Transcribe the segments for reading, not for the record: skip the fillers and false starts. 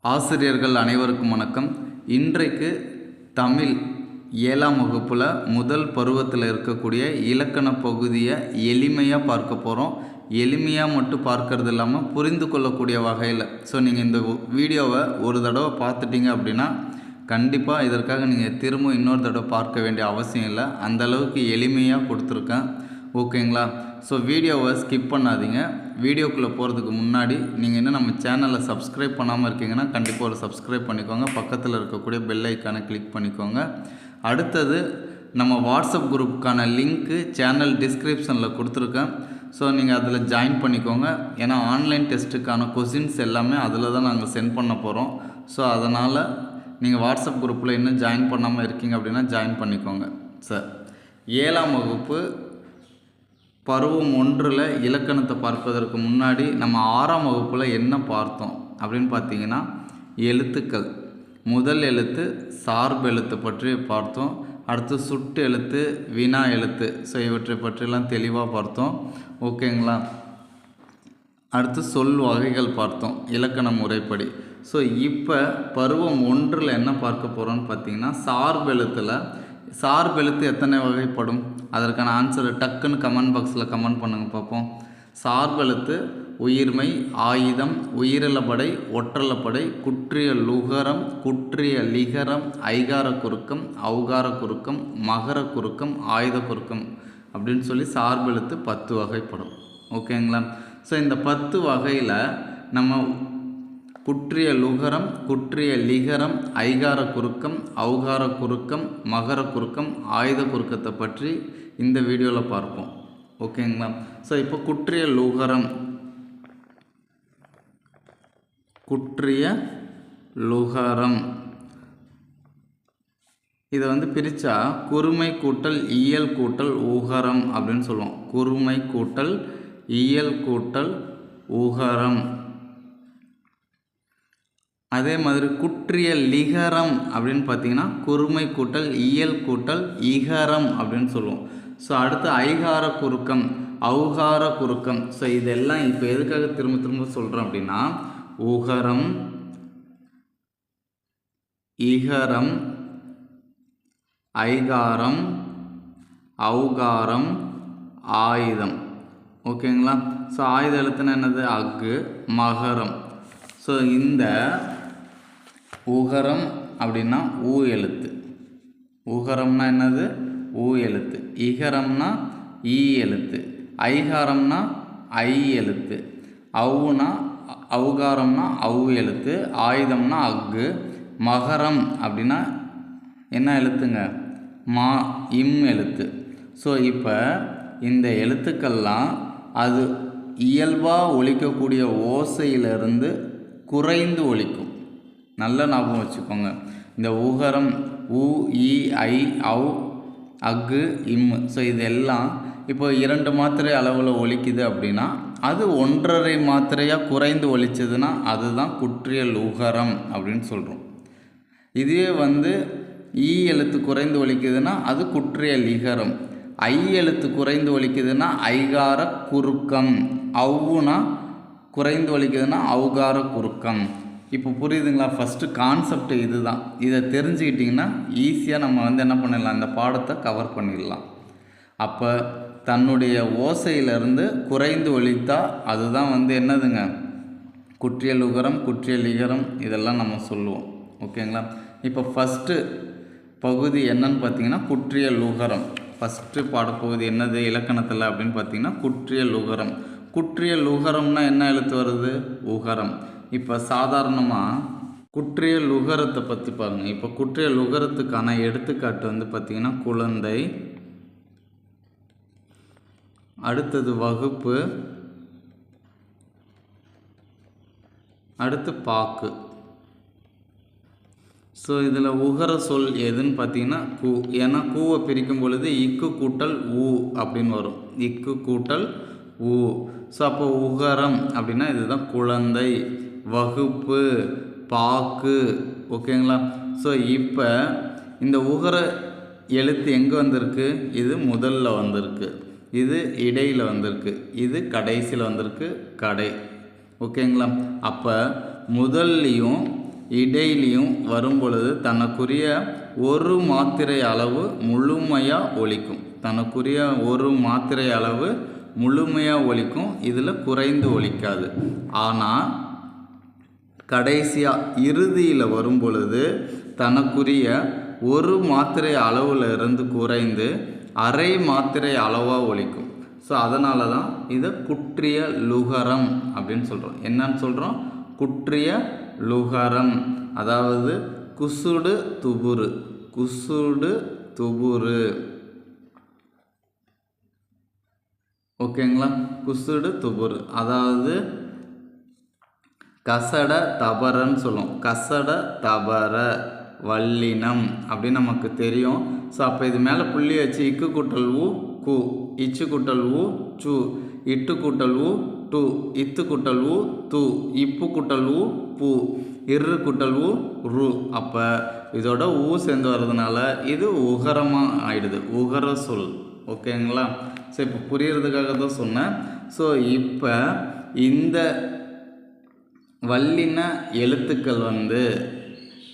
ஆசிரியர்கள் அனைவருக்கும் வணக்கம். இன்றைக்கு தமிழ் 7ஆம் வகுப்பில் முதல் பருவத்தில் இருக்கக்கூடிய இலக்கண பகுதியை எளிமையாக பார்க்க போகிறோம். எளிமையாக மட்டும் பார்க்கறது இல்லாமல் புரிந்து கொள்ளக்கூடிய வகையில். ஸோ நீங்கள் இந்த வீடியோவை ஒரு தடவை பார்த்துட்டீங்க அப்படின்னா கண்டிப்பாக இதற்காக நீங்கள் திரும்ப இன்னொரு தடவை பார்க்க வேண்டிய அவசியம் இல்லை. அந்தளவுக்கு எளிமையாக கொடுத்துருக்கேன். ஓகேங்களா? ஸோ வீடியோவை ஸ்கிப் பண்ணாதீங்க. வீடியோக்குள்ளே போகிறதுக்கு முன்னாடி நீங்கள் இன்னும் நம்ம சேனலை சப்ஸ்கிரைப் பண்ணாமல் இருக்கீங்கன்னா கண்டிப்பாக ஒரு சப்ஸ்கிரைப் பண்ணிக்கோங்க. பக்கத்தில் இருக்கக்கூடிய பெல் ஐக்கானை கிளிக் பண்ணிக்கோங்க. அடுத்தது நம்ம வாட்ஸ்அப் குரூப்புக்கான லிங்க்கு சேனல் டிஸ்கிரிப்ஷனில் கொடுத்துருக்கேன். ஸோ நீங்கள் அதில் ஜாயின் பண்ணிக்கோங்க. ஏன்னா ஆன்லைன் டெஸ்ட்டுக்கான கொஷின்ஸ் எல்லாமே அதில் தான் நாங்கள் சென்ட் பண்ண போகிறோம். ஸோ அதனால் நீங்கள் வாட்ஸ்அப் குரூப்பில் இன்னும் ஜாயின் பண்ணாமல் இருக்கீங்க அப்படின்னா ஜாயின் பண்ணிக்கோங்க. சார் 7ஆம் வகுப்பு பருவம் 1ல் இலக்கணத்தை பார்ப்பதற்கு முன்னாடி நம்ம 6ஆம் வகுப்பில் என்ன பார்த்தோம் அப்படின்னு பார்த்தீங்கன்னா, எழுத்துக்கள். முதல் எழுத்து சார்பு எழுத்து பற்றி பார்த்தோம். அடுத்து சுட்டு எழுத்து, வினா எழுத்து. ஸோ இவற்றை பற்றிலாம் தெளிவாக பார்த்தோம். ஓகேங்களா? அடுத்து சொல் வகைகள் பார்த்தோம் இலக்கண முறைப்படி. ஸோ இப்போ பருவம் 1ல் என்ன பார்க்க போகிறோன்னு பார்த்தீங்கன்னா, சார்பு எழுத்தில் சார்பு எழுத்து எத்தனை வகைப்படும்? அதற்கான ஆன்சரை டக்குன்னு கமெண்ட் பாக்ஸில் கமெண்ட் பண்ணுங்கள் பார்ப்போம். சார்பு எழுத்து உயிர்மை, ஆயுதம், உயிரிழப்படை, ஒற்றலப்படை, குற்றிய லுகரம், குற்றிய லிகரம், ஐகார குறுக்கம், ஔகார குறுக்கம், மகர குறுக்கம், ஆயுத குறுக்கம் அப்படின்னு சொல்லி சார்பு எழுத்து 10 வகைப்படும். ஓகேங்களா? ஸோ இந்த 10 வகையில் நம்ம குற்றிய லுகரம், குற்றிய லிகரம், ஐகார குறுக்கம், ஔகார குறுக்கம், மகர குறுக்கம், ஆயுத குறுக்கத்தை பற்றி இந்த வீடியோவில் பார்ப்போம். ஓகேங்களா? ஸோ இப்போ குற்றிய லுகரம், குற்றிய லுகரம் இதை பிரித்தா குறுமை கூட்டல் இயல் கூட்டல் உகரம் அப்படின்னு சொல்லுவோம். குறுமை கூட்டல் இயல் கூட்டல் உகரம். அதே மாதிரி குற்றிய லிகரம் அப்படின்னு பார்த்தீங்கன்னா குறுமை கூட்டல் இயல் கூட்டல் இகரம் அப்படின்னு சொல்லுவோம். ஸோ அடுத்து ஐகார குறுக்கம், ஔகார குறுக்கம். ஸோ இதெல்லாம் இப்போ எதுக்காக திரும்ப திரும்ப சொல்கிறோம் அப்படின்னா, உகரம், இகரம், ஐகாரம், ஔகாரம், ஆயுதம். ஓகேங்களா? ஸோ ஆயுத எழுத்துனா என்னது? அக்கு, மகரம். ஸோ இந்த உகரம் அப்படின்னா ஊ எழுத்து. உகரம்னா என்னது? ஊ எழுத்து. இகரம்னா ஈ எழுத்து. ஐகாரம்னா ஐ எழுத்து. ஔனா ஔகாரம்னா ஔ எழுத்து. ஆயுதம்னா அக்கு. மகரம் அப்படின்னா என்ன எழுத்துங்க? மா, இம் எழுத்து. ஸோ இப்போ இந்த எழுத்துக்கள்லாம் அது இயல்பாக ஒலிக்கக்கூடிய ஓசையிலிருந்து குறைந்து ஒலிக்கும். நல்ல ஞாபகம் வச்சுக்கோங்க. இந்த உகரம் உ, இ, ஐ, ஔ, அக்கு, இம். ஸோ இதெல்லாம் இப்போ 2 மாத்திரை அளவில் ஒலிக்குது அப்படின்னா அது 1.5 மாத்திரையாக குறைந்து ஒலிச்சதுன்னா அதுதான் குற்றிய லுகரம் அப்படின்னு சொல்கிறோம். இதுவே ஈ எழுத்து குறைந்து ஒலிக்குதுன்னா அது குற்றிய லிகரம். ஐ எழுத்து குறைந்து ஒலிக்குதுன்னா ஐகார குறுக்கம். ஔனா குறைந்து ஒலிக்குதுன்னா ஔகார குறுக்கம். இப்போ புரியுதுங்களா? ஃபஸ்ட்டு கான்செப்ட் இது தான். இதை தெரிஞ்சுக்கிட்டிங்கன்னா ஈஸியாக நம்ம என்ன பண்ணிடலாம், இந்த பாடத்தை கவர் பண்ணிடலாம். அப்போ தன்னுடைய ஓசையிலிருந்து குறைந்து ஒலித்தா அதுதான் என்னதுங்க? குற்றிய லுகரம், குற்றிய லிகரம் இதெல்லாம் நம்ம சொல்லுவோம். ஓகேங்களா? இப்போ ஃபஸ்ட்டு பகுதி என்னன்னு பார்த்தீங்கன்னா குற்றிய லுகரம். ஃபஸ்ட்டு பாடப்பகுதி என்னது இலக்கணத்தில் அப்படின்னு பார்த்தீங்கன்னா குற்றிய லுகரம். குற்றிய லுகரம்னா என்ன எழுத்து வருது? உகரம். இப்போ சாதாரணமாக குற்றிய லுகரத்தை பற்றி பாருங்கள். இப்போ குற்றிய லுகரத்துக்கான எடுத்துக்காட்டு பார்த்தீங்கன்னா குழந்தை, அடுத்தது வகுப்பு, அடுத்து பாக்கு. ஸோ இதில் உகர சொல் எதுன்னு பார்த்தீங்கன்னா கூ. ஏன்னா கூவை பிரிக்கும் பொழுது இக்கு கூட்டல் ஊ அப்படின்னு வரும். இக்கு கூட்டல் ஊ. ஸோ அப்போ உகரம் அப்படின்னா இதுதான் குழந்தை, வகுப்பு, பாக்கு. ஓகேங்களா? ஸோ இப்போ இந்த உகர எழுத்து எங்கே வந்திருக்கு? இது முதல்ல வந்திருக்கு, இது இடையில் வந்திருக்கு, இது கடைசியில் வந்திருக்கு, கடை. ஓகேங்களா? அப்போ முதல்லையும் இடையிலையும் வரும் பொழுது தனக்குரிய ஒரு மாத்திரை அளவு முழுமையாக ஒலிக்கும். தனக்குரிய ஒரு மாத்திரை அளவு முழுமையாக ஒலிக்கும். இதில் குறைந்து ஒலிக்காது. ஆனால் கடைசியாக இறுதியில் வரும் பொழுது தனக்குரிய ஒரு மாத்திரை அளவில் இருந்து குறைந்து அரை மாத்திரை அளவாக ஒலிக்கும். ஸோ அதனால தான் இதை குற்றிய லுகரம் அப்படின்னு சொல்கிறோம். என்னன்னு சொல்கிறோம்? குற்றிய லுகரம். அதாவது குசுடு துபுரு, குசுடு துபுரு. ஓகேங்களா? குசுடு துபுரு. அதாவது கசட தபரன்னு சொல்லுவோம். கசட தபர வல்லினம் அப்படின்னு நமக்கு தெரியும். ஸோ அப்போ இது மேலே புள்ளி வச்சு இக்கு கூட்டல் ஊ கு, இச்சு கூட்டல் ஊ சு, இட்டு கூட்டல் ஊ டு, இத்து கூட்டல் ஊ து, இப்பு கூட்டல் ஊ பூ, இரு கூட்டல் ஊ ரு. அப்போ இதோட ஊ சேர்ந்து வர்றதுனால இது உகரமாக ஆயிடுது. உகர சொல். ஓகேங்களா? ஸோ இப்போ புரியறதுக்காக தான் சொன்னேன். ஸோ இப்போ இந்த வல்லின எழுத்துக்கள்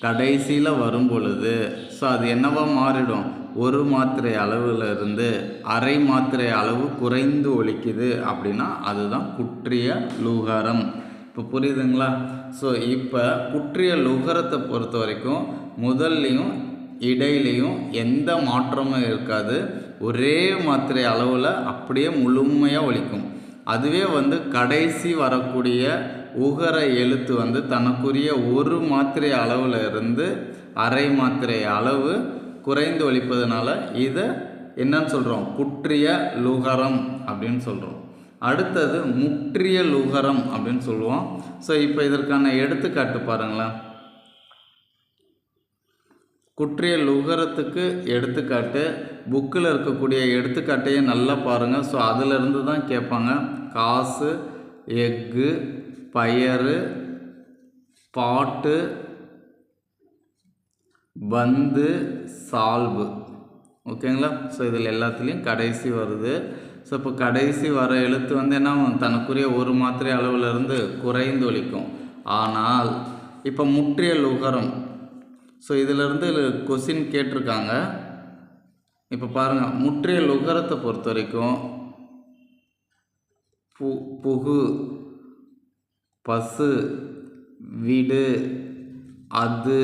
கடைசியில் வரும் பொழுது ஸோ அது என்னவா மாறிடும்? ஒரு மாத்திரை அளவில் இருந்து அரை மாத்திரை அளவு குறைந்து ஒலிக்குது அப்படின்னா அதுதான் குற்றிய லுகரம். இப்போ புரியுதுங்களா? ஸோ இப்போ குற்றிய லுகரத்தை பொறுத்த வரைக்கும் முதல்லையும் இடையிலையும் எந்த மாற்றமும் இருக்காது. ஒரே மாத்திரை அளவில் அப்படியே முழுமையாக ஒலிக்கும். அதுவே கடைசி வரக்கூடிய உகர எழுத்து தனக்குரிய ஒரு மாத்திரை அளவில் இருந்து அரை மாத்திரை அளவு குறைந்து ஒலிப்பதனால இதை என்னன்னு சொல்கிறோம்? குற்றிய லுகரம் அப்படின்னு சொல்கிறோம். அடுத்தது முற்றிய லுகரம் அப்படின்னு சொல்லுவோம். ஸோ இப்போ இதற்கான எடுத்துக்காட்டு பாருங்களேன். குற்றிய லுகரத்துக்கு எடுத்துக்காட்டு புக்கில் இருக்கக்கூடிய எடுத்துக்காட்டையே நல்லா பாருங்கள். ஸோ அதிலிருந்து தான் கேட்பாங்க. காசு, எக்கு, பயறு, பாட்டு, பந்து, சால்பு. ஓகேங்களா? ஸோ இதில் எல்லாத்துலேயும் கடைசி வருது. ஸோ இப்போ கடைசி வர எழுத்து என்ன தனக்குரிய ஒரு மாத்திரை அளவில் இருந்து குறைந்து ஒலிக்கும். ஆனால் இப்போ முற்றிய லுகரம். ஸோ இதிலிருந்து கொஸ்டின் கேட்டிருக்காங்க. இப்போ பாருங்கள், முற்றிய லுகரத்தை பொறுத்த வரைக்கும் புகு, பசு, விடு, அது,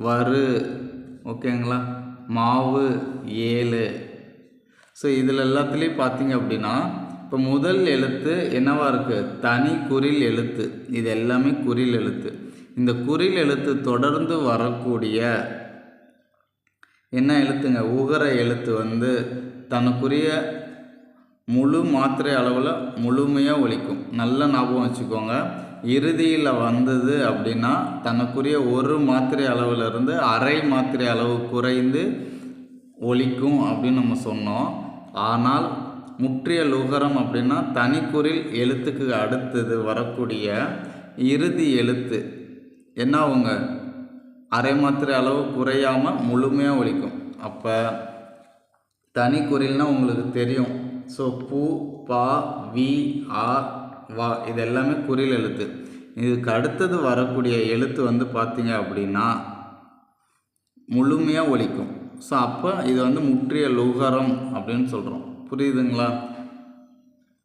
வரு. ஓகேங்களா? மாவு, ஏழு. ஸோ இதில் எல்லாத்துலேயும் பார்த்தீங்க அப்படின்னா இப்போ முதல் எழுத்து என்னவா இருக்குது? தனி குறில் எழுத்து. இது எல்லாமே குறில் எழுத்து. இந்த குறில் எழுத்து தொடர்ந்து வரக்கூடிய என்ன எழுத்துங்க? உகர எழுத்து தனக்குரிய முழு மாத்திரை அளவில் முழுமையாக ஒலிக்கும். நல்ல ஞாபகம் வச்சுக்கோங்க. இறுதியில் வந்தது அப்படின்னா தனக்குரிய ஒரு மாத்திரை அளவில் இருந்து அரை மாத்திரை அளவு குறைந்து ஒலிக்கும் அப்படின்னு நம்ம சொன்னோம். ஆனால் முற்றிய லுகரம் அப்படின்னா தனிக்குறில் எழுத்துக்கு அடுத்தது வரக்கூடிய இறுதி எழுத்து என்ன ஆகுங்க? அரை மாத்திரை அளவு குறையாமல் முழுமையாக ஒலிக்கும். அப்போ தனிக்குறில்னால் உங்களுக்கு தெரியும். ஸோ பூ, பா, வி, ஆ, வா இது எல்லாமே குறில் எழுத்து. இதுக்கு அடுத்தது வரக்கூடிய எழுத்து பார்த்தீங்க அப்படின்னா முழுமையாக ஒலிக்கும். ஸோ அப்போ இது முற்றிய லுகரம் அப்படின்னு சொல்கிறோம். புரியுதுங்களா?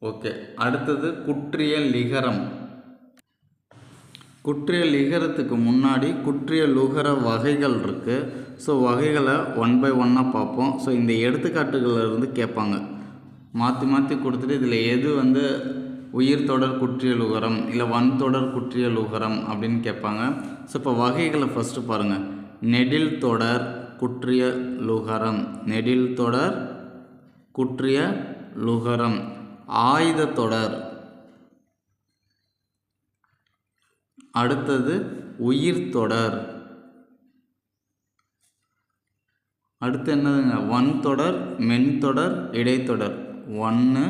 ஓகே. அடுத்தது குற்றிய லிகரம். குற்றிய லிகரத்துக்கு முன்னாடி குற்றிய லுகர வகைகள் இருக்குது. ஸோ வகைகளை 1 by 1 பார்ப்போம். ஸோ இந்த எடுத்துக்காட்டுகளிலிருந்து கேட்பாங்க. மாற்றி மாற்றி கொடுத்துட்டு இதில் எது உயிர் தொடர் குற்றிய லுகரம் இல்லை வன் தொடர் குற்றிய லுகரம் அப்படின்னு கேட்பாங்க. ஸோ இப்போ வகைகளை ஃபஸ்ட்டு பாருங்கள். நெடில் தொடர் குற்றிய லுகரம், நெடில் தொடர் குற்றிய லுகரம். ஆயுத தொடர். அடுத்தது உயிர் தொடர். அடுத்து என்னதுங்க? வன் தொடர், மென் தொடர், இடைத்தொடர். ஒன்று,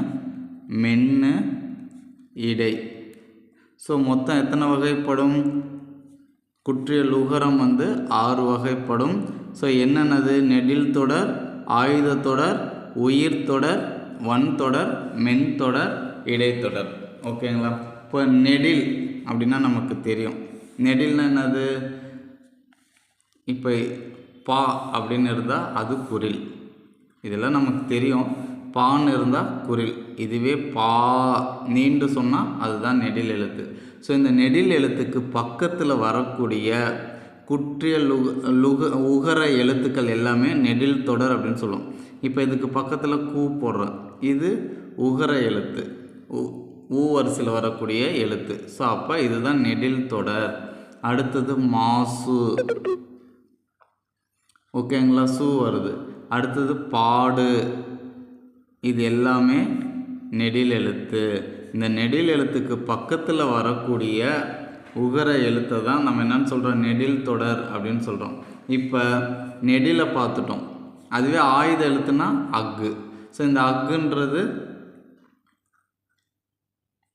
மென்னு, இடை. ஸோ மொத்தம் எத்தனை வகைப்படும்? குற்றிய லுகரம் 6 வகைப்படும். ஸோ என்னென்னது? நெடில் தொடர், ஆயுத தொடர், உயிர் தொடர், வன் தொடர், மென் தொடர், இடைத்தொடர். ஓகேங்களா? இப்போ நெடில் அப்படின்னா நமக்கு தெரியும். நெடில்னா என்னது? இப்போ பா அப்படின்னு இருந்தால் அது குரில். இதெல்லாம் நமக்கு தெரியும். பான்னு இருந்தால் குரில். இதுவே பா நீண்டு சொன்னால் அதுதான் நெடில் எழுத்து. ஸோ இந்த நெடில் எழுத்துக்கு பக்கத்தில் வரக்கூடிய குற்றிய உகர எழுத்துக்கள் எல்லாமே நெடில் தொடர் அப்படின்னு சொல்லுவோம். இப்போ இதுக்கு பக்கத்தில் கூ போடுறோம், இது உகர எழுத்து, ஊ வரிசையில் வரக்கூடிய எழுத்து. ஸோ அப்போ இதுதான் நெடில் தொடர். அடுத்தது மாசு. ஓகேங்களா? சூ வருது. அடுத்தது பாடு. இது எல்லாமே நெடில் எழுத்து. இந்த நெடில் எழுத்துக்கு பக்கத்தில் வரக்கூடிய உகர எழுத்தை தான் நம்ம என்னன்னு சொல்கிறோம்? நெடில் தொடர் அப்படின்னு சொல்கிறோம். இப்போ நெடிலை பார்த்துட்டோம். அதுவே ஆயுத எழுத்துனா அக்கு. ஸோ இந்த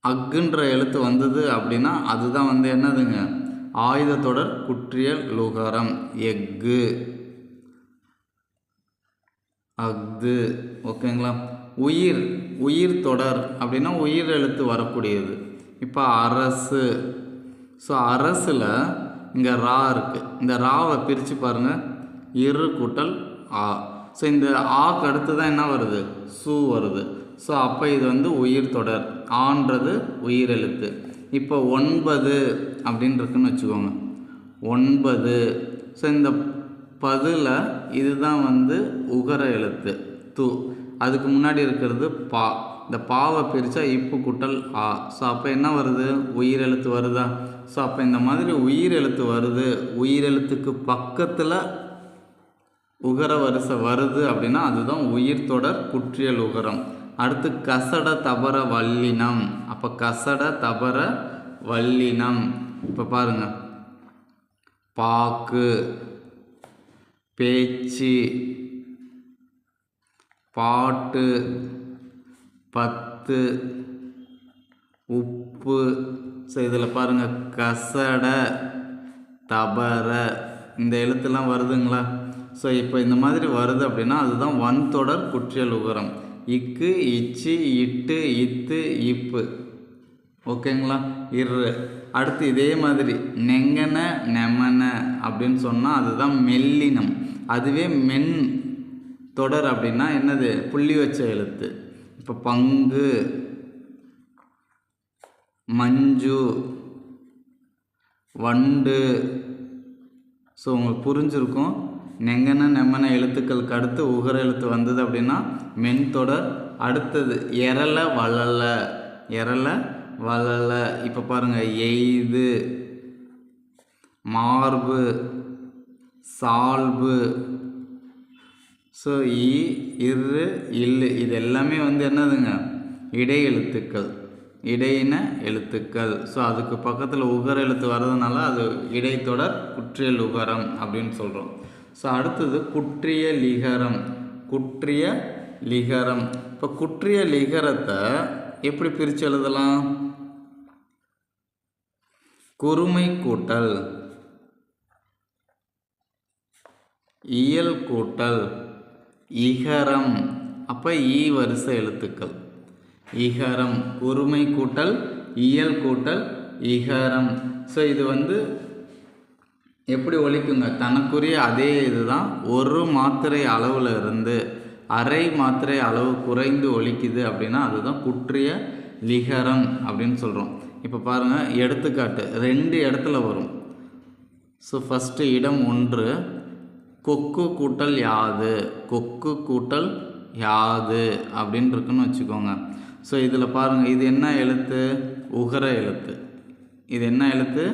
அக்குன்ற எழுத்து வந்தது அப்படின்னா அதுதான் வந்து என்னதுங்க? ஆயுத தொடர் குற்றிய லுகரம். எஃகு, அஃது. ஓகேங்களா? உயிர் தொடர் அப்படின்னா உயிர் எழுத்து வரக்கூடியது. இப்போ அரசு. ஸோ அரசில் இங்கே ரா இருக்குது. இந்த ராவை பிரித்து பாருங்கள், இரு கூட்டல் ஆ. ஸோ இந்த ஆக்கு அடுத்து தான் என்ன வருது? சூ வருது. ஸோ அப்போ இது வந்து உயிர் தொடர். ஆன்றது உயிர் எழுத்து. இப்போ 9 அப்படின்னு இருக்குன்னு வச்சுக்கோங்க. 9. ஸோ இந்த பதில் இதுதான் வந்து உகர எழுத்து து. அதுக்கு முன்னாடி இருக்கிறது பா. இந்த பாவை பிரித்தா இப்பு கூட்டல் ஆ. ஸோ அப்போ என்ன வருது? உயிர் எழுத்து வருதா? ஸோ அப்போ இந்த மாதிரி உயிர் எழுத்து வருது, உயிர் எழுத்துக்கு பக்கத்தில் உகர வரிசை வருது அப்படின்னா அதுதான் உயிர் தொடர் குற்றியல் உகரம். அடுத்து கசட தபர வல்லினம். அப்போ கசட தபர வல்லினம். இப்போ பாருங்க, பாக்கு, பேச்சு, பாட்டு, பத்து, உப்பு. ஸோ இதில் பாருங்கள், கசட தபர இந்த எழுத்துலாம் வருதுங்களா? ஸோ இப்போ இந்த மாதிரி வருது அப்படின்னா அதுதான் வன்தொடர் குற்றியல் உகரம். இக்கு, இச்சு, இட்டு, இத்து, இப்பு. ஓகேங்களா? இரு. அடுத்து இதே மாதிரி நெங்கன நெமன அப்படின்னு சொன்னால் அதுதான் மெல்லினம். அதுவே மென் தொடர் அப்படின்னா என்னது? புள்ளி வச்ச எழுத்து. இப்போ பங்கு, மஞ்சு, வண்டு. ஸோ உங்களுக்கு புரிஞ்சிருக்கும். நெங்கன நெம்மன எழுத்துக்களுக்கு அடுத்து உகர எழுத்து வந்தது அப்படின்னா மென் தொடர். அடுத்தது எரல வளல, எரல வளல. இப்போ பாருங்கள், எய்து, மார்பு, சால்பு. ஸோ இரு, இல்லு இது எல்லாமே வந்து என்னதுங்க? இடை எழுத்துக்கள், இடையின எழுத்துக்கள். ஸோ அதுக்கு பக்கத்தில் உகர எழுத்து வர்றதுனால அது இடைத்தொடர் குற்றியல் உகரம் அப்படின்னு சொல்கிறோம். ஸோ அடுத்தது குற்றிய லிகரம். குற்றிய லிகரம். இப்போ குற்றிய லிகரத்தை எப்படி பிரித்து எழுதலாம்? குறுமை கூட்டல் இயல் கூட்டல் இகரம். அப்போ ஈ வரிசை எழுத்துக்கள். இகரம், குறுமை கூட்டல் இயல் கூட்டல் இகரம். ஸோ இது வந்து எப்படி ஒலிக்குங்க? தனக்குரிய அதே இதுதான். ஒரு மாத்திரை அளவில் இருந்து அரை மாத்திரை அளவு குறைந்து ஒலிக்குது அப்படின்னா அதுதான் குற்றிய லிகரம் அப்படின்னு சொல்கிறோம். இப்போ பாருங்கள், எடுத்துக்காட்டு 2 இடத்துல வரும். ஸோ ஃபஸ்ட்டு இடம் 1, கொக்கு கூட்டல் யாது, கொக்கு கூட்டல் யாது அப்படின்னு இருக்குன்னு வச்சுக்கோங்க. ஸோ இதில் பாருங்கள், இது என்ன எழுத்து? உகர எழுத்து. இது என்ன எழுத்து?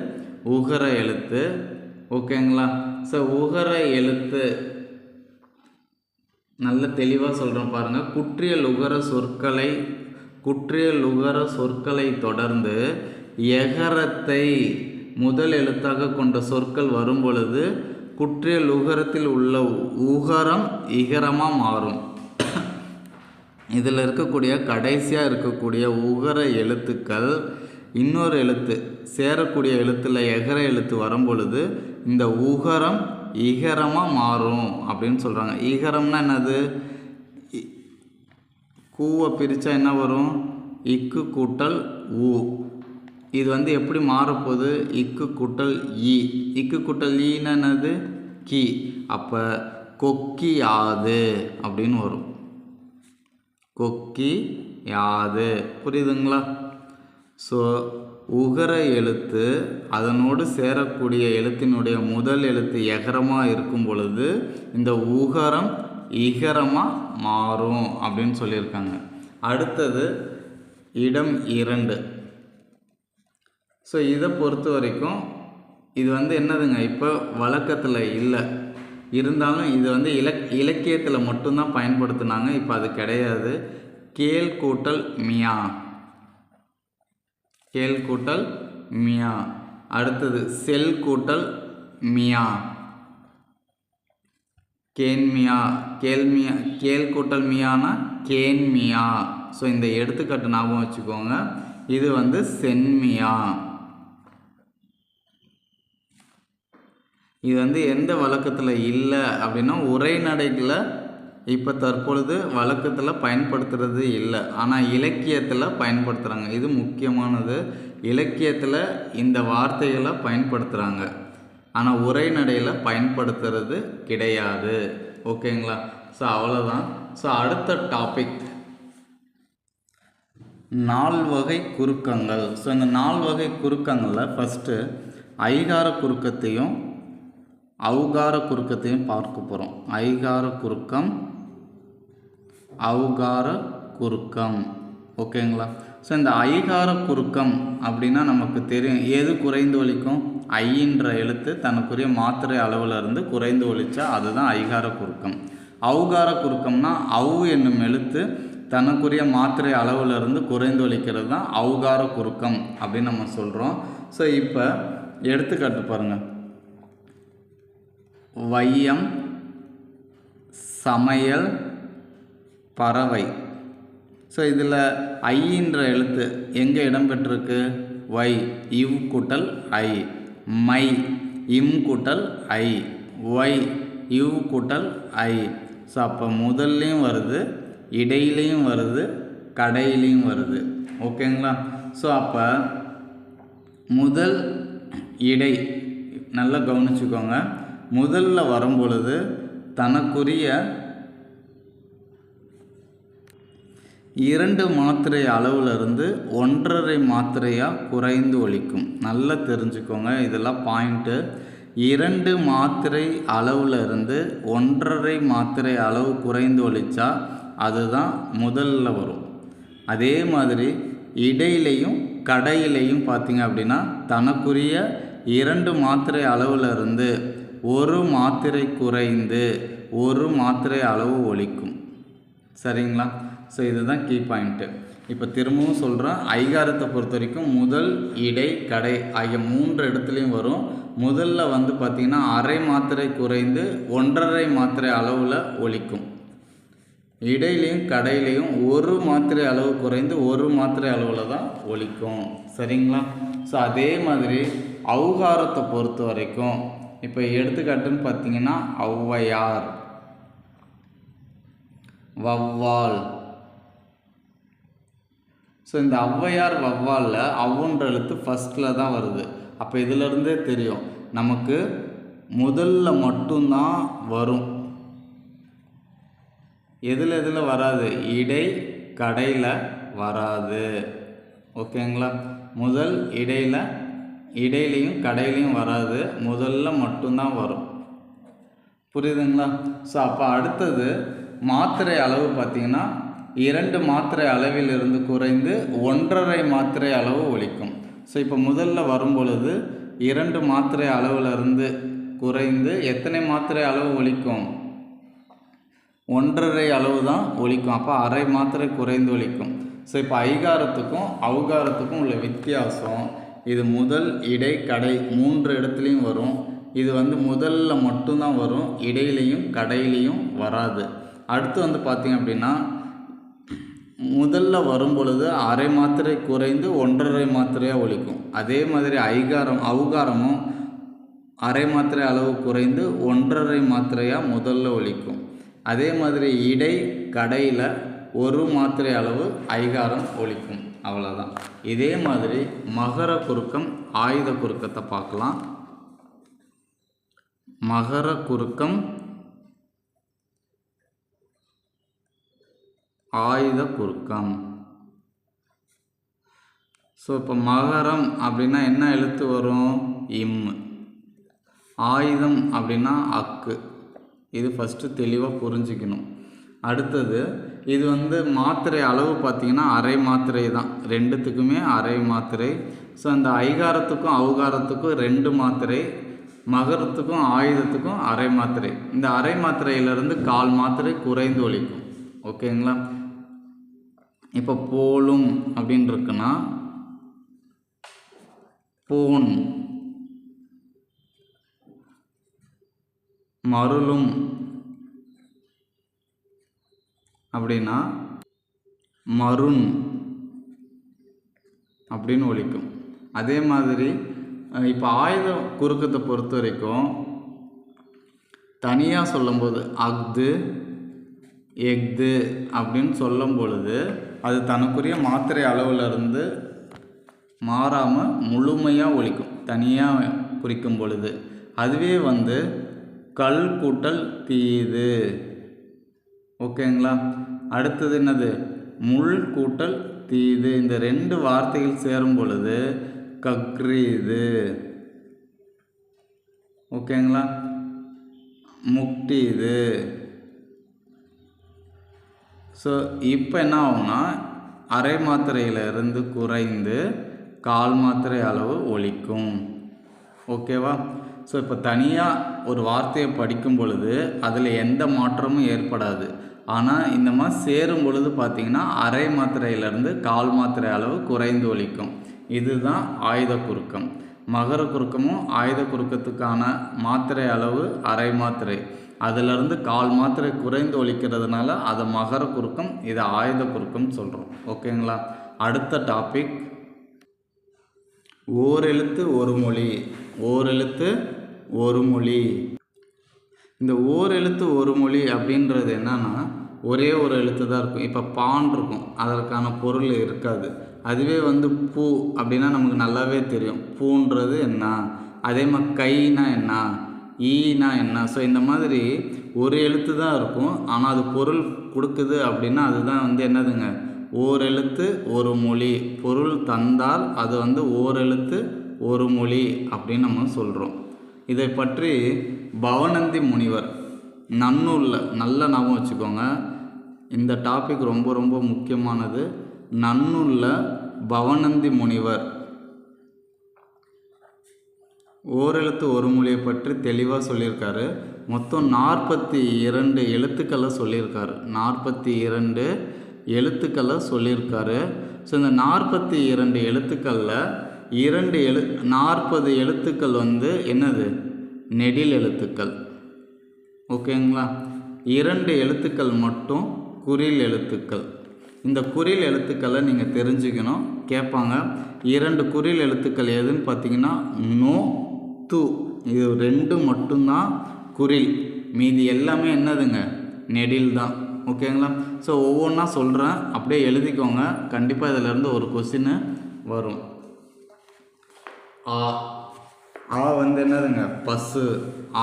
உகர எழுத்து. ஓகேங்களா? ஸோ உகர எழுத்து நல்ல தெளிவாக சொல்கிறேன் பாருங்கள். குற்றியல் உகர சொற்களை தொடர்ந்து எகரத்தை முதல் எழுத்தாக கொண்ட சொற்கள் வரும் பொழுது குற்றியல் உகரத்தில் உள்ள உகரம் இகரமாக மாறும். இதில் இருக்கக்கூடிய கடைசியாக இருக்கக்கூடிய உகர எழுத்துக்கள் இன்னொரு எழுத்து சேரக்கூடிய எழுத்தில் எகர எழுத்து வரும் பொழுது இந்த உகரம் இகரமாக மாறும் அப்படின்னு சொல்கிறாங்க. இகரம்னா என்னது? கூவை பிரித்தா என்ன வரும்? இக்கு கூட்டல் ஊ. இது வந்து எப்படி மாறப்போகுது? இக்கு கூட்டல் ஈ. இக்கு கூட்டல் ஈன்னா என்னது? கி. அப்போ கொக்கி யாது அப்படின்னு வரும். கொக்கி யாது. புரியுதுங்களா? ஸோ உகர எழுத்து அதனோடு சேரக்கூடிய எழுத்தினுடைய முதல் எழுத்து எகரமாக இருக்கும் பொழுது இந்த உகரம் இகரமாக மாறும் அப்படின்னு சொல்லியிருக்காங்க. அடுத்தது இடம் 2. ஸோ இதை பொறுத்த வரைக்கும் இது வந்து என்னதுங்க, இப்போ வழக்கத்தில் இல்லை, இருந்தாலும் இது வந்து இலக்கியத்தில் மட்டும்தான் பயன்படுத்தினாங்க. இப்போ அது கிடையாது. கேள் கூட்டல் மியா. கேள் கூட்டல் மியா. அடுத்தது செல் கூட்டல் மியா. கேன்மியா. கேள்மியா. கேள் கூட்டல் மியானா கேன்மியா. ஸோ இந்த எடுத்துக்காட்டு ஞாபகம் வச்சுக்கோங்க. இது வந்து சென்மியா. இது வந்து எந்த வழக்கத்தில் இல்லை அப்படின்னா உரைநடைகளை இப்போ தற்பொழுது வழக்கத்தில் பயன்படுத்துறது இல்லை, ஆனால் இலக்கியத்தில் பயன்படுத்துகிறாங்க. இது முக்கியமானது. இலக்கியத்தில் இந்த வார்த்தைகளை பயன்படுத்துகிறாங்க, ஆனால் உரைநடையில் பயன்படுத்துறது கிடையாது. ஓகேங்களா? ஸோ அவ்வளோதான். ஸோ அடுத்த டாபிக் நால்வகை குறுக்கங்கள். ஸோ இந்த 4 வகை குறுக்கங்களில் ஃபஸ்ட்டு ஐகார குறுக்கத்தையும் ஔகார குறுக்கத்தையும் பார்க்க போகிறோம். ஐகார குறுக்கம், ஔகார குறுக்கம். ஓகேங்களா? ஸோ இந்த ஐகார குறுக்கம் அப்படின்னா நமக்கு தெரியும், எது குறைந்து ஒலிக்கும்? ஐன்ற எழுத்து தனக்குரிய மாத்திரை அளவில் இருந்து குறைந்து ஒலிச்சா அதுதான் ஐகார குறுக்கம். ஔகார குறுக்கம்னா ஔ என்னும் எழுத்து தனக்குரிய மாத்திரை அளவில் இருந்து குறைந்து ஒலிக்கிறது தான் ஔகார குறுக்கம் அப்படின்னு நம்ம சொல்கிறோம். ஸோ இப்போ எடுத்துக்காட்டு பாருங்கள். வையம், சமையல், பறவை. ஸோ இதில் ஐன்ற எழுத்து எங்கே இடம்பெற்றிருக்கு? வை. இவ் கூட்டல் ஐ. மை. இம் கூட்டல் ஐ. ஒய். இவ் கூட்டல் ஐ. ஸோ அப்போ முதல்லையும் வருது, இடையிலையும் வருது, கடையிலையும் வருது. ஓகேங்களா? ஸோ அப்போ முதல் இடை நல்லா கவனிச்சுக்கோங்க. முதல்ல வரும்பொழுது தனக்குரிய 2 மாத்திரை அளவில் இருந்து 1.5 மாத்திரையாக குறைந்து ஒலிக்கும். நல்லா தெரிஞ்சுக்கோங்க, இதெல்லாம் பாயிண்ட்டு. 2 மாத்திரை அளவில் இருந்து 1.5 மாத்திரை அளவு குறைந்து ஒலிச்சா அதுதான் முதல்ல வரும். அதே மாதிரி இடையிலையும் கடையிலையும் பார்த்தீங்க அப்படின்னா தனக்குரிய 2 மாத்திரை அளவில் இருந்து 1 மாத்திரை குறைந்து 1 மாத்திரை அளவு ஒலிக்கும். சரிங்களா? ஸோ இதுதான் கீ பாயிண்ட்டு. இப்போ திரும்பவும் சொல்கிறேன், ஐகாரத்தை பொறுத்த வரைக்கும் முதல், இடை, கடை ஆகிய 3 இடத்துலையும் வரும். முதல்ல வந்து பார்த்திங்கன்னா அரை மாத்திரை குறைந்து 1.5 மாத்திரை அளவில் ஒலிக்கும். இடையிலையும் கடையிலையும் 1 மாத்திரை அளவு குறைந்து 1 மாத்திரை அளவில் தான் ஒலிக்கும். சரிங்களா? ஸோ அதே மாதிரி ஔகாரத்தை பொறுத்த வரைக்கும் இப்போ எடுத்துக்காட்டுன்னு பார்த்தீங்கன்னா ஔவையார், வௌவால். ஸோ இந்த ஔவையார் வௌவாலில் அவ்வுன்ற எழுத்து ஃபஸ்ட்டில் தான் வருது. அப்போ இதிலிருந்தே தெரியும் நமக்கு முதல்ல மட்டும்தான் வரும். எதில் வராது? இடை கடையில் வராது. ஓகேங்களா? முதல் இடையிலையும் கடையிலையும் வராது, முதல்ல மட்டும்தான் வரும். புரியுதுங்களா? ஸோ அப்போ அடுத்தது மாத்திரை அளவு பார்த்திங்கன்னா 2 மாத்திரை அளவில் இருந்து குறைந்து 1.5 மாத்திரை அளவு ஒலிக்கும். ஸோ இப்போ முதல்ல வரும் பொழுது 2 மாத்திரை அளவில் இருந்து குறைந்து எத்தனை மாத்திரை அளவு ஒலிக்கும்? 1.5 அளவு தான் ஒலிக்கும். அப்போ அரை மாத்திரை குறைந்து ஒலிக்கும். ஸோ இப்போ ஐகாரத்துக்கும் ஔகாரத்துக்கும் உள்ள வித்தியாசம், இது முதல், இடை, கடை 3 இடத்துலையும் வரும். இது வந்து முதல்ல மட்டும்தான் வரும், இடையிலையும் கடையிலையும் வராது. அடுத்து வந்து பார்த்திங்க அப்படின்னா முதல்ல வரும் பொழுது அரை மாத்திரை குறைந்து 1.5 மாத்திரையாக ஒலிக்கும். அதே மாதிரி ஔகாரமும் அரை மாத்திரை அளவு குறைந்து 1.5 மாத்திரையாக முதல்ல ஒலிக்கும். அதே மாதிரி இடை கடையில் 1 மாத்திரை அளவு ஐகாரம் ஒலிக்கும். அவ்வளோதான். இதே மாதிரி மகர குறுக்கம் ஆயுத குறுக்கத்தை பார்க்கலாம். மகர குறுக்கம் ஆயுத குறுக்கம். ஸோ இப்போ மகரம் அப்படின்னா என்ன எழுத்து வரும்? இம். ஆயுதம் அப்படின்னா அக்கு. இது ஃபஸ்ட்டு தெளிவாக புரிஞ்சுக்கணும். அடுத்தது இது மாத்திரை அளவு பார்த்திங்கன்னா அரை மாத்திரை தான், ரெண்டுத்துக்குமே அரை மாத்திரை. ஸோ அந்த ஐகாரத்துக்கும் ஔகாரத்துக்கும் 2 மாத்திரை, மகரத்துக்கும் ஆயுதத்துக்கும் அரை மாத்திரை. இந்த அரை மாத்திரையிலிருந்து 1/4 மாத்திரை குறைந்து ஒலிக்கும். ஓகேங்களா? இப்போ போலும் அப்படின்னு இருக்குன்னா போன், மருளும் அப்படின்னா மருண் அப்படின்னு ஒலிக்கும். அதே மாதிரி இப்போ ஆயுத குறுக்கத்தை பொறுத்த வரைக்கும் தனியாக சொல்லும்போது அஃது எஃது அப்படின்னு சொல்லும் பொழுது அது தனக்குரிய மாத்திரை அளவுலேருந்து மாறாமல் முழுமையாக ஒலிக்கும் தனியாக குறிக்கும் பொழுது. அதுவே கல் கூட்டல் தீது. ஓகேங்களா? அடுத்தது என்னது? முள் கூட்டல் தீது. இந்த 2 வார்த்தைகள் சேரும் பொழுது கக்ரீது. ஓகேங்களா? முக்டிது. ஸோ இப்போ என்ன ஆகும்னா அரை மாத்திரையிலிருந்து குறைந்து 1/4 மாத்திரை அளவு ஒலிக்கும். ஓகேவா? ஸோ இப்போ தனியாக ஒரு வார்த்தையை படிக்கும் பொழுது அதில் எந்த மாற்றமும் ஏற்படாது. ஆனால் இந்த மாதிரி சேரும் பொழுது பார்த்திங்கன்னா அரை மாத்திரையிலேருந்து 1/4 மாத்திரை அளவு குறைந்து ஒலிக்கும். இதுதான் ஆயுத குறுக்கம். மகர குறுக்கமும் ஆயுத குறுக்கத்துக்கான மாத்திரை அளவு அரை மாத்திரை, அதிலிருந்து 1/4 மாத்திரை குறைந்து ஒலிக்கிறதுனால அதை மகர குறுக்கம், இதை ஆயுத குறுக்கம் சொல்கிறோம். ஓகேங்களா? அடுத்த டாபிக் ஓரெழுத்து ஒரு மொழி. ஓரெழுத்து ஒரு மொழி. இந்த ஓரெழுத்து ஒரு மொழி அப்படின்றது என்னன்னா ஒரே ஒரு எழுத்து தான் இருக்கும். இப்போ பான் இருக்கும், அதற்கான பொருள் இருக்காது. அதுவே பூ அப்படின்னா நமக்கு நல்லாவே தெரியும் பூன்றது என்ன. அதே மாதிரி கைனா என்ன, ஈனா என்ன. ஸோ இந்த மாதிரி ஒரு எழுத்து தான் இருக்கும், ஆனால் அது பொருள் கொடுக்குது அப்படின்னா அதுதான் என்னதுங்க? ஓரெழுத்து ஒரு மொழி. பொருள் தந்தால் அது ஓரெழுத்து ஒரு மொழி அப்படின்னு நம்ம சொல்கிறோம். இதை பற்றி பவனந்தி முனிவர் நன்னூலில் நல்ல ஞாபகம் வச்சுக்கோங்க, இந்த டாபிக் ரொம்ப ரொம்ப முக்கியமானது. நன்னூலில் பவனந்தி முனிவர் ஓரெழுத்து ஒரு மொழியை பற்றி தெளிவாக சொல்லியிருக்காரு. மொத்தம் 42 எழுத்துக்களை சொல்லியிருக்காரு. 42 எழுத்துக்களை சொல்லியிருக்காரு. ஸோ இந்த 42 எழுத்துக்களில் 40 எழுத்துக்கள் என்னது? நெடில் எழுத்துக்கள். ஓகேங்களா? 2 எழுத்துக்கள் மட்டும் குறில் எழுத்துக்கள். இந்த குறில் எழுத்துக்களை நீங்கள் தெரிஞ்சுக்கணும், கேட்பாங்க. 2 குறில் எழுத்துக்கள் எதுன்னு பார்த்தீங்கன்னா நோ, து. இது 2 மட்டும்தான் குறில், மீதி எல்லாமே என்னதுங்க? நெடில் தான். ஓகேங்களா? ஸோ ஒவ்வொன்றா சொல்கிறேன், அப்படியே எழுதிக்கோங்க. கண்டிப்பாக இதிலேருந்து ஒரு கொஸ்டின் வரும். ஆ. ஆ என்னதுங்க? பசு.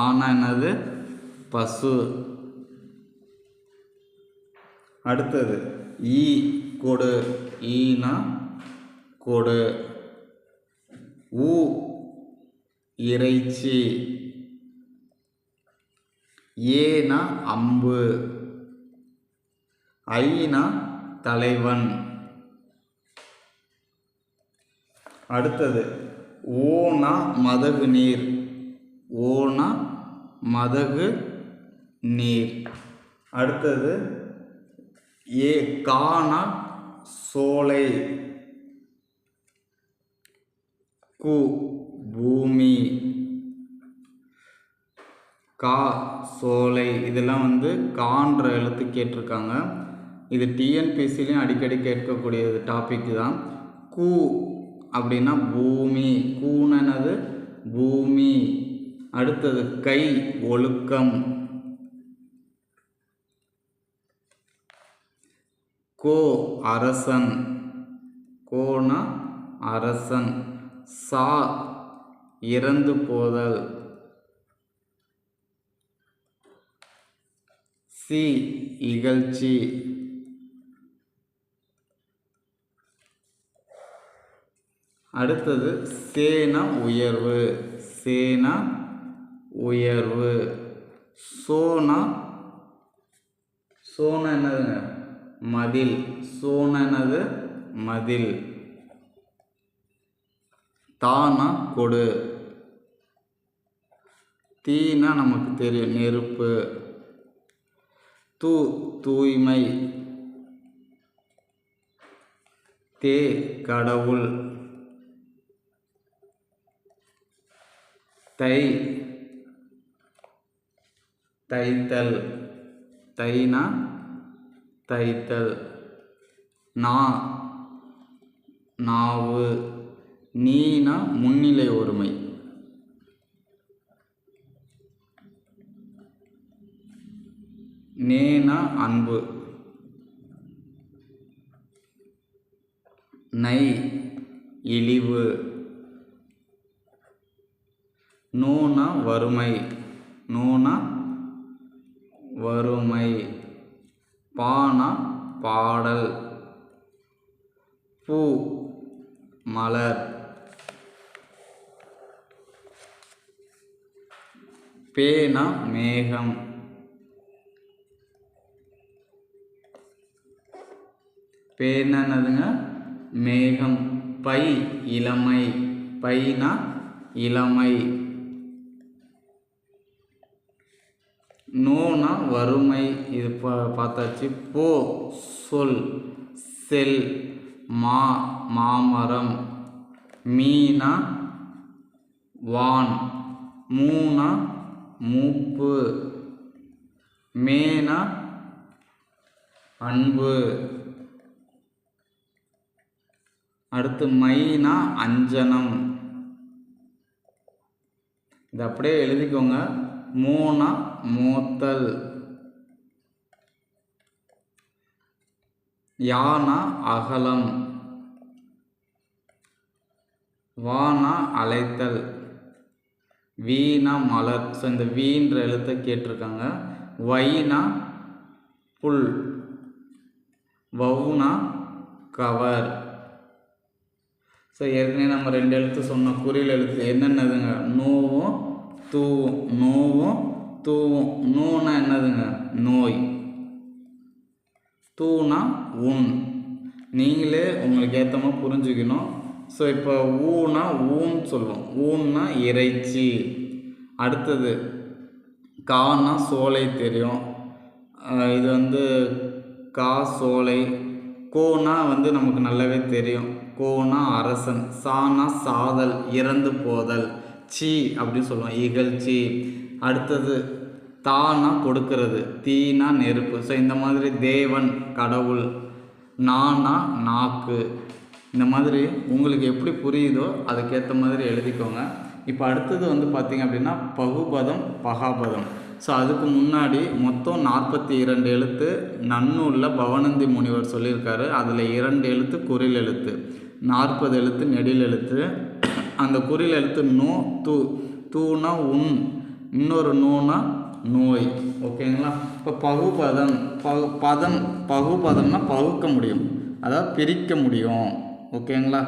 ஆனா என்னது? பசு. அடுத்தது ஈ, கொடு. ஈனா கொடு. ஊ, இறைச்சி. ஏனா அம்பு. ஐனா தலைவன். அடுத்தது ஓனா மதகு நீர். ஓனா மதகு நீர். அடுத்தது ஏ கானா சோலை. கு பூமி. கா சோலை. இதெல்லாம் கான்ற எழுத்து கேட்டிருக்காங்க. இது டிஎன்பிசிலையும் அடிக்கடி கேட்கக்கூடிய டாபிக் தான். கு அப்படின்னா பூமி. கூனது பூமி. அடுத்தது கை ஒழுக்கம். கோ அரசன். கோனா அரசன். சா இறந்து போதல். சி இகழ்ச்சி. அடுத்தது சேனா உயர்வு. சேனா உயர்வு. சோனா சோனா என்னதுங்க? மதில். சோனா என்னது? மதில். தானா கொடு. தீனா நமக்கு தெரியும், நெருப்பு. தூய்மை. தே கடவுள். தைத்தல். தைனா தைத்தல். நாவு. நீனா முன்னிலை ஒருமை. நேனா அன்பு. நை இழிவு. நோனா வறுமை. நோனா வறுமை. பானா பாடல். பூ மலர். பேனா மேகம். பேனா என்னதுங்க? மேகம். பை இளமை. பைனா இளமை. நோனா வறுமை, இது பார்த்தாச்சு. போ சொல். செல் மாமரம். மீனா வான். மூனா மூப்பு. மேனா அன்பு. அடுத்து மைனா அஞ்சனம். இது அப்படியே எழுதிக்கோங்க. மோனா மோத்தல். யானா அகலம். வானா அழைத்தல். வீணா மலர். ஸோ இந்த வீன்ற எழுத்தை கேட்டிருக்காங்க. வைனா புல். வவுனா கவர். ஸோ ஏற்கனவே நம்ம 2 எழுத்து சொன்னோம். குறில் எழுத்து என்னென்னதுங்க? நோவும் தூவும். நோவும் தூவும். நோனா என்னதுங்க? நோய். தூனா ஊன். நீங்களே உங்களுக்கு ஏற்ற மாதிரி புரிஞ்சுக்கணும். ஸோ இப்போ ஊனா ஊன் சொல்லுவோம். ஊன்னா இறைச்சி. அடுத்தது கானா சோலை தெரியும். இது வந்து கா சோலை. கோனா நமக்கு நல்லாவே தெரியும். கோனா அரசன். சானா சாதல், இறந்து போதல். சி அப்படின்னு சொல்லுவோம், இகழ்ச்சி. அடுத்தது தானா கொடுக்கிறது. தீனா நெருப்பு. ஸோ இந்த மாதிரி தேவன் கடவுள். நானா நாக்கு. இந்த மாதிரி உங்களுக்கு எப்படி புரியுதோ அதுக்கேற்ற மாதிரி எழுதிக்கோங்க. இப்போ அடுத்தது பார்த்திங்க அப்படின்னா பகுபதம் பகாபதம். ஸோ அதுக்கு முன்னாடி மொத்தம் 42 எழுத்து நன்னூலில் பவனந்தி முனிவர் சொல்லியிருக்காரு. அதில் 2 எழுத்து குறில் எழுத்து, 40 எழுத்து நெடில் எழுத்து. அந்த குறில் எழுத்து நோ தூனா உன், இன்னொரு நோனா நோய். ஓகேங்களா? இப்போ பகுபதம்னா பகுக்க முடியும், அதாவது பிரிக்க முடியும். ஓகேங்களா?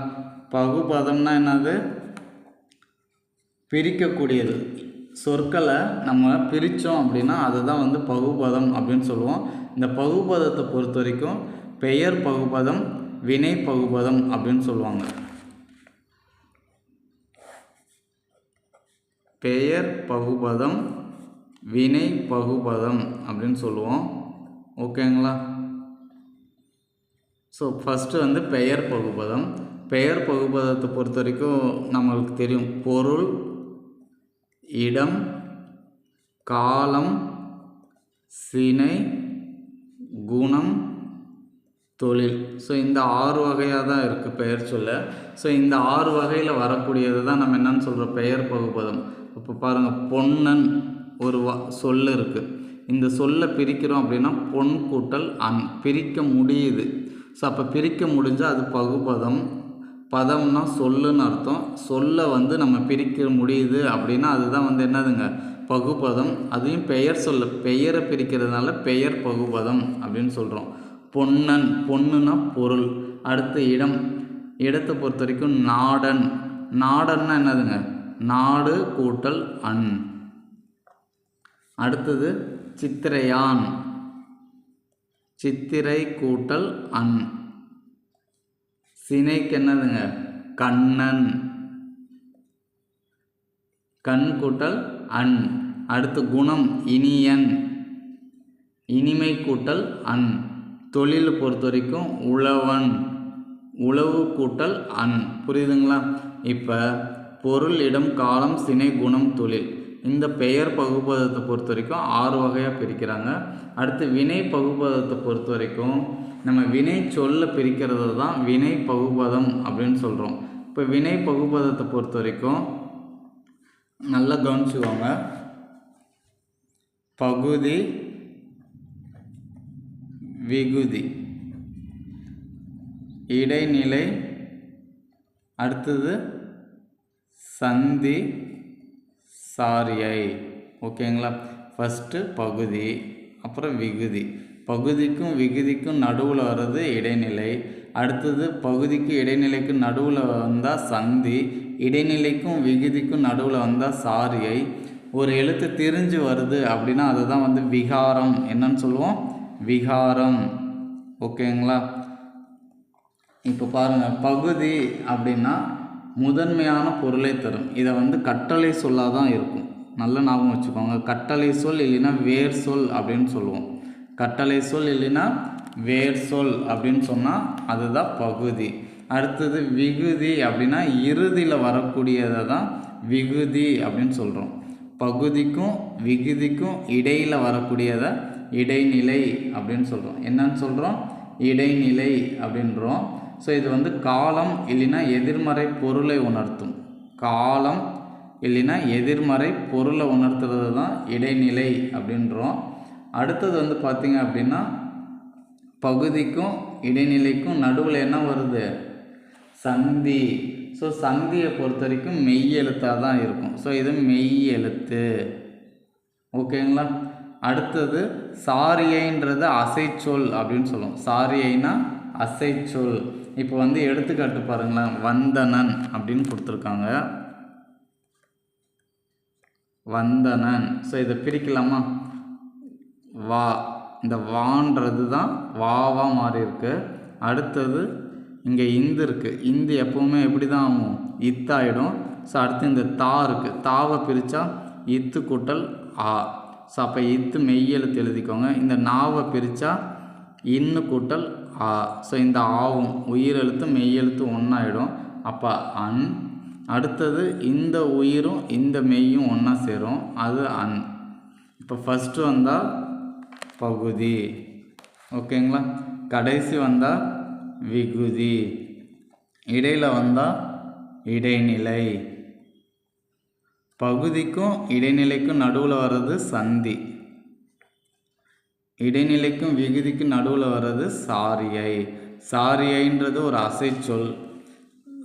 பகுபதம்னா என்னது? பிரிக்கக்கூடியது. சொற்களை நம்ம பிரித்தோம் அப்படின்னா அதுதான் பகுபதம் அப்படின்னு சொல்லுவோம். இந்த பகுபதத்தை பொறுத்த வரைக்கும் பெயர் பகுபதம், வினை பகுபதம் அப்படின்னு சொல்லுவாங்க. பெயர் பகுபதம், வினை பகுபதம் அப்படின்னு சொல்லுவோம். ஓகேங்களா? ஸோ ஃபஸ்ட்டு பெயர் பகுபதம். பெயர் பகுபதத்தை பொறுத்த வரைக்கும் நம்மளுக்கு தெரியும். பொருள், இடம், காலம், சினை, குணம், தொழில். ஸோ இந்த 6 வகையாக தான் இருக்குது பெயர் சொல்ல. ஸோ இந்த 6 வகையில் வரக்கூடியது தான் நம்ம என்னன்னு சொல்கிறோம், பெயர் பகுபதம். இப்போ பாருங்கள், பொன்னன் ஒரு சொல் இருக்குது. இந்த சொல்லை பிரிக்கிறோம் அப்படின்னா பொன் கூட்டல் அன் பிரிக்க முடியுது. ஸோ அப்போ பிரிக்க முடிஞ்சால் அது பகுபதம். பதம்னா சொல்லுன்னு அர்த்தம். சொல்ல வந்து நம்ம பிரிக்க முடியுது அப்படின்னா அதுதான் வந்து என்னதுங்க, பகுபதம். அதையும் பெயர் சொல்ல, பெயரை பிரிக்கிறதுனால பெயர் பகுபதம் அப்படின்னு சொல்கிறோம். பொன்னன், பொண்ணுனா பொருள். அடுத்து இடம், இடத்தை பொறுத்த வரைக்கும் நாடன். நாடன்னா என்னதுங்க, நாடு கூட்டல் அன். அடுத்தது சித்திரையான், சித்திரை கூட்டல் அன். சினைக்கு என்னதுங்க, கண்ணன், கண் கூட்டல் அன். அடுத்து குணம் இனியன், இனிமை கூட்டல் அன். தொழில் பொறுத்த வரைக்கும் உழவன், உழவு கூட்டல் அன். புரியுதுங்களா? இப்போ பொருள், இடம், காலம், சினை, குணம், தொழில், இந்த பெயர் பகுபதத்தை பொறுத்த வரைக்கும் 6 வகையாக பிரிக்கிறாங்க. அடுத்து வினை பகுபதத்தை பொறுத்த வரைக்கும் நம்ம வினை சொல்ல பிரிக்கிறது தான் வினை பகுபதம் அப்படின்னு சொல்கிறோம். இப்போ வினை பகுபதத்தை பொறுத்த வரைக்கும் நல்லா கவனிச்சுக்கோங்க. பகுதி, விகுதி, இடைநிலை, அடுத்தது சந்தி, சாரியை. ஓகேங்களா? ஃபஸ்ட்டு பகுதி, அப்புறம் விகுதி. பகுதிக்கும் விகுதிக்கும் நடுவில் வர்றது இடைநிலை. அடுத்தது பகுதிக்கு இடைநிலைக்கு நடுவில் வந்தால் சந்தி, இடைநிலைக்கும் விகுதிக்கும் நடுவில் வந்தால் சாரியை. ஒரு எழுத்து திரிஞ்சு வருது அப்படின்னா அதுதான் வந்து விகாரம். என்னன்னு சொல்லுவோம், விகாரம். ஓகேங்களா? இப்போ பாருங்கள், பகுதி அப்படின்னா முதன்மையான பொருளை தரும். இதை வந்து கட்டளை சொல்லாக தான் இருக்கும். நல்ல ஞாபகம் வச்சுக்கோங்க. கட்டளை சொல் இல்லைன்னா வேர் சொல் அப்படின்னு சொல்லுவோம். கட்டளை சொல் இல்லைன்னா வேர் சொல் அப்படின்னு சொன்னால் அதுதான் பகுதி. அடுத்தது விகுதி அப்படின்னா இறுதியில் வரக்கூடியதை தான் விகுதி அப்படின்னு சொல்கிறோம். பகுதிக்கும் விகுதிக்கும் இடையில் வரக்கூடியதை இடைநிலை அப்படின்னு சொல்கிறோம். என்னன்னு சொல்கிறோம், இடைநிலை அப்படின்றோம். ஸோ இது வந்து காலம் இல்லைன்னா எதிர்மறை பொருளை உணர்த்தும். காலம் இல்லைன்னா எதிர்மறை பொருளை உணர்த்துறது தான் இடைநிலை அப்படின்றோம். அடுத்தது வந்து பார்த்திங்க அப்படின்னா பகுதிக்கும் இடைநிலைக்கும் நடுவில் என்ன வருது, சந்தி. ஸோ சந்தியை பொறுத்த வரைக்கும் மெய் எழுத்தாக தான் இருக்கும். ஸோ இது மெய் எழுத்து. ஓகேங்களா? அடுத்தது சாரியைன்றது அசைச்சொல் அப்படின்னு சொல்லுவோம். சாரியைனா அசைச்சொல். இப்போ வந்து எடுத்துக்காட்டு பாருங்களேன். வந்தனன் அப்படின்னு கொடுத்துருக்காங்க, வந்தனன். ஸோ இதை பிரிக்கலாமா, வா, இந்த வான்றது தான் வாவாக மாறி இருக்கு. அடுத்தது இங்கே இந்து இருக்குது. இந்து எப்போவுமே எப்படி தான் ஆகும், இத்தாயிடும். ஸோ அடுத்து இந்த தா இருக்குது. தாவை பிரித்தா இத்து கூட்டல் ஆ. ஸோ அப்போ இத்து மெய்யெழுத்து எழுதிக்கோங்க. இந்த நாவை பிரித்தா இன்னு கூட்டல் ஆ. ஸோ இந்த ஆவும் உயிரெழுத்து மெய்யெழுத்து ஒன்றாயிடும். அப்போ அன். அடுத்தது இந்த உயிரும் இந்த மெய்யும் ஒன்றா சேரும், அது அன். இப்போ ஃபஸ்ட்டு வந்தால் பகுதி. ஓகேங்களா? கடைசி வந்தால் விகுதி. இடையில் வந்தால் இடைநிலை. பகுதிக்கும் இடைநிலைக்கும் நடுவில் வர்றது சந்தி, இடைநிலைக்கும் விகுதிக்கும் நடுவில் வர்றது சாரியை. சாரியைன்றது ஒரு அசைச்சொல்,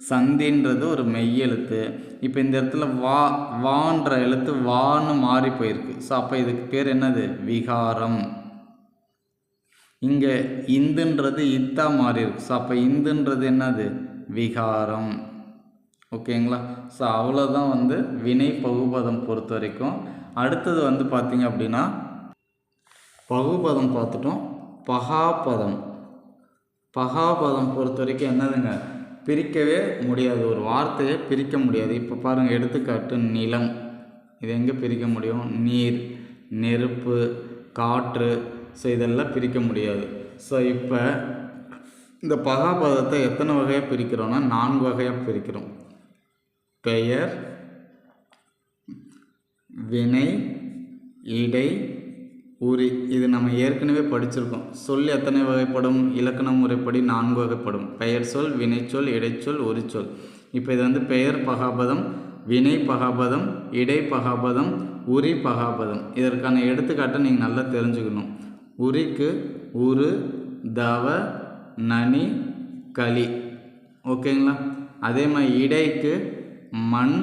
சந்தின்றது ஒரு மெய்யெழுத்து. இப்போ இந்த இடத்துல வா, வான்ற எழுத்து வான்னு மாறி போயிருக்கு. ஸோ அப்போ இதுக்கு பேர் என்னது, விகாரம். இங்கே இந்துன்றது இத்தா மாறி இருக்கு. ஸோ அப்போ இந்துன்றது என்னது, விகாரம். ஓகேங்களா? ஸோ அவ்வளோதான் வந்து வினை பகுபதம் பொறுத்த வரைக்கும். அடுத்தது வந்து பார்த்திங்க அப்படின்னா பகுபதம் பார்த்துட்டோம். பகாபதம். பகாபதம் பொறுத்த வரைக்கும் என்னதுங்க, பிரிக்கவே முடியாது. ஒரு வார்த்தையை பிரிக்க முடியாது. இப்போ பாருங்கள், எடுத்துக்காட்டு நிலம். இது எங்கே பிரிக்க முடியும், நீர், நெருப்பு, காற்று. ஸோ இதெல்லாம் பிரிக்க முடியாது. ஸோ இப்போ இந்த பகாபதத்தை எத்தனை வகையாக பிரிக்கிறோன்னா 4 வகையாக பிரிக்கிறோம். பெயர், வினை, இடை, உரி. இது நம்ம ஏற்கனவே படிச்சிருக்கோம். சொல் எத்தனை வகைப்படும், இலக்கண முறைப்படி 4 வகைப்படும். பெயர் சொல், வினைச்சொல், இடைச்சொல், உரிச்சொல். இப்போ இது வந்து பெயர் பகாபதம், வினை பகாபதம், இடை பகாபதம், உரி பகாபதம். இதற்கான எடுத்துக்காட்டை நீங்கள் நல்லா தெரிஞ்சுக்கணும். உரிக்கு உரு, தவ, நனி, களி. ஓகேங்களா? அதே மாதிரி இடைக்கு மண்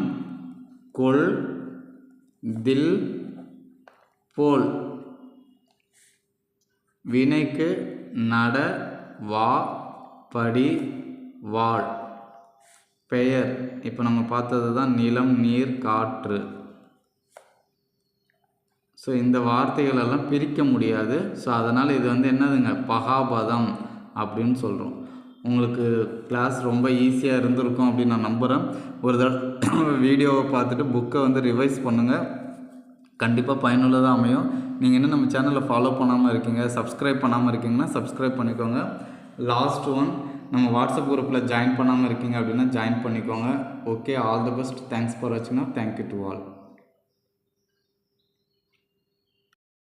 கொள் தில் போல். வினைக்கு நட வா படி வாழ். பெயர் இப்போ நம்ம பார்த்தது தான் நிலம் நீர் காற்று. ஸோ இந்த வார்த்தைகளெல்லாம் பிரிக்க முடியாது. ஸோ அதனால் இது வந்து என்னதுங்க, பகாபதம் அப்படின்னு சொல்கிறோம். உங்களுக்கு கிளாஸ் ரொம்ப ஈஸியாக இருந்திருக்கும் அப்படின்னு நான் நம்புகிறேன். ஒரு தடவை வீடியோவை பார்த்துட்டு புக்கை வந்து ரிவைஸ் பண்ணுங்கள், கண்டிப்பாக பயனுள்ளதாக அமையும். நீங்கள் இன்னும் நம்ம சேனலை ஃபாலோ பண்ணாமல் இருக்கீங்க, சப்ஸ்கிரைப் பண்ணாமல் இருக்கீங்கன்னா சப்ஸ்கிரைப் பண்ணிக்கோங்க. லாஸ்ட் ஒன், நம்ம வாட்ஸ்அப் குரூப்பில் ஜாயின் பண்ணாமல் இருக்கீங்க அப்படின்னா ஜாயின் பண்ணிக்கோங்க. Okay, all the best. Thanks for வாட்சிங். Thank you to all.